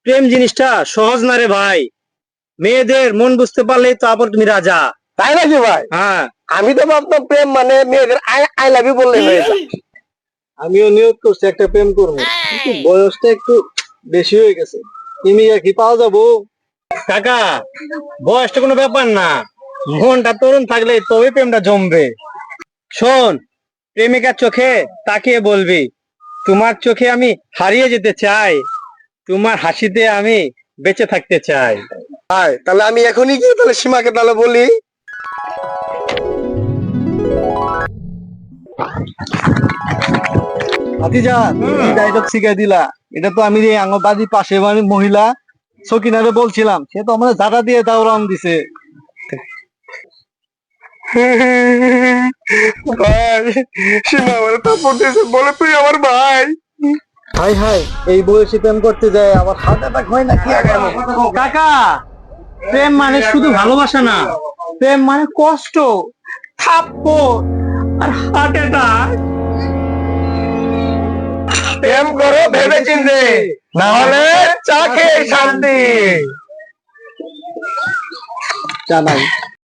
প্রেম জিনিসটা সহজ না রে ভাই। মেয়েদের মন বুঝতে পারলেই তো আবার তুমি রাজা। তাই নাকি ভাই? হ্যাঁ, আমি তো ভাবতাম প্রেম মানে মেয়েদের আই লাভ ইউ বললে হয়ে যায়। আমিও নিয়োগ করছি একটা প্রেম করবো, কিন্তু বয়সটা একটু বেশি হয়ে গেছে। তুমি কি পাওয়া যাবো? কাকা, বয়সটা কোনো ব্যাপার না, মনটা তরুণ থাকলে তবে প্রেমটা জমবে। শোন, প্রেমিকার চোখে তাকিয়ে বলবি, তোমার চোখে আমি হারিয়ে যেতে চাই, তোমার হাসিতে আমি বেঁচে থাকতে চাই। ভাই তাহলে আমি এখনই গিয়ে তাহলে সীমাকে তাহলে বলি। ভাতিজা, তুমি ডায়লগ শিখাই দিলা। এটা তো আমি বাড়ির পাশে মানে মহিলা সকিনারে বলছিলাম, সে তো আমাদের জাটা দিয়ে দাওরাম দিছে। ভাই সীমা আমার তারপর দিয়েছে বলে তুই আমার ভাই। হাই হাই, এই বয়সে প্রেম করতে যায় আবার হার্ট অ্যাটাক হয় নাকি? কাকা, প্রেম মানে শুধু ভালোবাসা না, প্রেম মানে কষ্ট, থাপ্পড় আর হার্ট অ্যাটাক। প্রেম করো ভেবে চিন্তে, না হলে চা খেয়ে শান্তি। জানাই